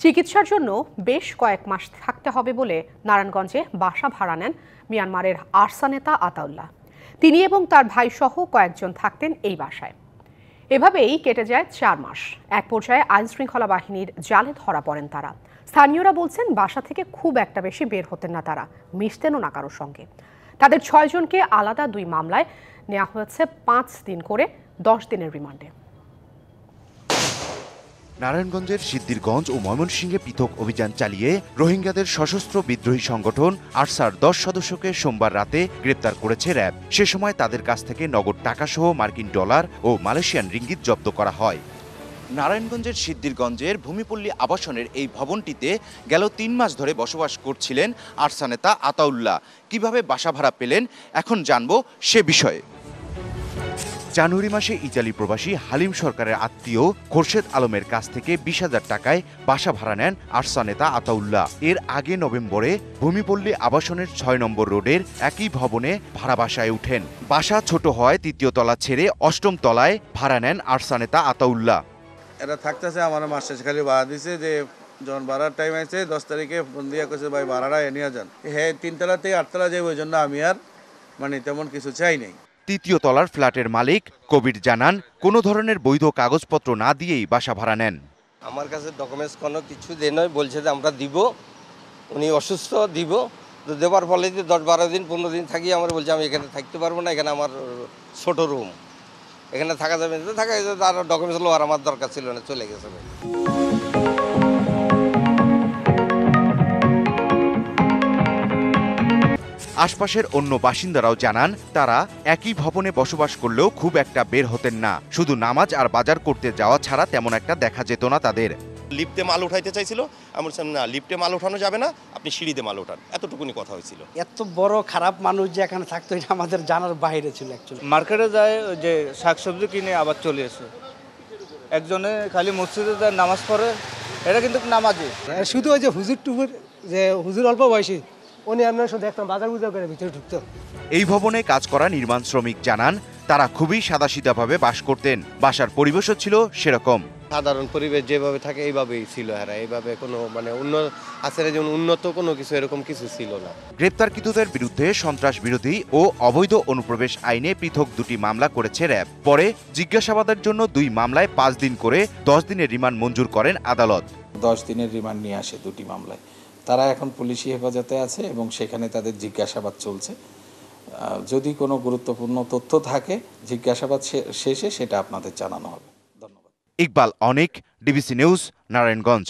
চিকিৎসার জন্য বেশ কয়েক মাস থাকতে হবে বলে নারায়ণগঞ্জে বাসা ভাড়া নেন মিয়ানমারের আরসা নেতা আতাউল্লাহ। তিনি এবং তার ভাই সহ কয়েকজন থাকতেন এই বাসায়। এভাবেই কেটে যায় ৪ মাস। এক পর্যায়ে আইনশৃঙ্খলা বাহিনীর জালে ধরা পড়েন তারা। স্থানীয়রা বলছেন বাসা থেকে খুব একটা বেশি বের হতেন না তারা, মিশতেনও না কারোর সঙ্গে। তাদের ৬ জনকে আলাদা ২ মামলায় নেওয়া হয়েছে ৫ দিন করে ১০ দিনের রিমান্ডে। নারায়ণগঞ্জের সিদ্ধিরগঞ্জ ও ময়মনসিংহে পৃথক অভিযান চালিয়ে রোহিঙ্গাদের সশস্ত্র বিদ্রোহী সংগঠন আরসার ১০ সদস্যকে সোমবার রাতে গ্রেপ্তার করেছে র্যাব। সে সময় তাদের কাছ থেকে নগদ টাকাসহ মার্কিন ডলার ও মালয়েশিয়ান রিঙ্গিত জব্দ করা হয়। নারায়ণগঞ্জের সিদ্ধিরগঞ্জের ভূমিপল্লী আবাসনের এই ভবনটিতে গেল ৩ মাস ধরে বসবাস করছিলেন আরসা নেতা আতাউল্লাহ। কিভাবে বাসা ভাড়া পেলেন এখন জানবো সে বিষয়ে। জানুয়ারি মাসে ইতালি প্রবাসী হালিম সরকারের আত্মীয় খোরশেদ আলমের কাছ থেকে ২০,০০০ টাকায় বাসা ভাড়া নেন আরসা নেতা আতাউল্লাহ। এর আগে নভেম্বরে ভূমিপল্লী আবাসনের ৬ নম্বর রোডের একই ভবনে ভাড়া বাসায় উঠেন। বাসা ছোট হয় ৩য় তলা ছেড়ে ৮ম তলায় ভাড়া নেন আরসা নেতা আতাউল্লাহ। এরা থাকতেছে আমার মাস শেষ খালি ভাড়া দিছে যে যখন ভাড়ার টাইম আছে ১০ তারিখে ফোন দিয়া কইছে ভাই ভাড়াটা নিয়ে যান। হ্যাঁ ৩ তলা থেকে ৮ তলা যাই, ওই জন্য আমি আর তেমন কিছু চাই নাই। ৩য় তলার ফ্ল্যাটের মালিক কবির জানান কোনো ধরনের বৈধ কাগজপত্র না দিয়েই বাসা ভাড়া নেন। আমার কাছে ডকুমেন্টস কোনো কিছু দিয়ে নয়, বলছে যে আমরা দিব, উনি অসুস্থ, দিব। তো দেওয়ার ফলে যে ১০-১২ দিন ১৫ দিন থাকি আমার বলছে আমি এখানে থাকতে পারবো না, এখানে আমার ছোট রুম, এখানে থাকা যাবে না। থাকা যাবে, তার ডকুমেন্টস আর আমার দরকার ছিল না, চলে গেছে। আশপাশের অন্য বাসিন্দারাও জানান তারা একই ভবনে বসবাস করলেও খুব একটা বের হতেন না। শুধু নামাজ আর বাজার করতে যাওয়া ছাড়া তেমন একটা দেখা যেত না তাদের। লিফটে মাল উঠাইতে চাইছিল, আমি বলছিলাম না, লিফটে মাল উঠানো যাবে না, আপনি সিঁড়িতে মাল উঠান, এতটুকুনি কথা হয়েছিল। এত বড় খারাপ মানুষ যে এখানে থাকতো এটা আমাদের জানার বাইরে ছিল। অ্যাকচুয়ালি মার্কেটে যায় যে শাকসবজি কিনে আবার চলে এসে, একজনে খালি মসজিদে যায় নামাজ পড়ে, এটা কিন্তু নামাজি। শুধু ওই যে হুজুর টুকুর, যে হুজুর অল্প বয়সী, উনি আমরা শুধু দেখতাম বাজার বুজার করে ভিতরে ঢুকতো। এই ভবনে কাজ করা নির্মাণ শ্রমিক জানান তারা খুবই সাদাসিধাভাবে বাস করতেন। বাসার পরিবেশও ছিল সেরকম। সাধারণ পরিবেশ যেভাবে থাকে এইভাবেই ছিল। এরা এইভাবে কোনো যেমন উন্নত কোনো কিছু এরকম কিছু ছিল না। গ্রেপ্তারকৃতদের বিরুদ্ধে সন্ত্রাস বিরোধী ও অবৈধ অনুপ্রবেশ আইনে পৃথক ২টি মামলা করেছে র্যাব। পরে জিজ্ঞাসাবাদের জন্য ২ মামলায় ৫ দিন করে ১০ দিনের রিমান্ড মঞ্জুর করেন আদালত। ১০ দিনের রিমান্ড নিয়ে আসে ২টি মামলায়। তারা এখন পুলিশি হেফাজতে আছে এবং সেখানে তাদের জিজ্ঞাসাবাদ চলছে। যদি কোনো গুরুত্বপূর্ণ তথ্য থাকে জিজ্ঞাসাবাদ শেষে সেটা আপনাদের জানানো হবে। ধন্যবাদ। ইকবাল অনিক, ডিবিসি নিউজ, নারায়ণগঞ্জ।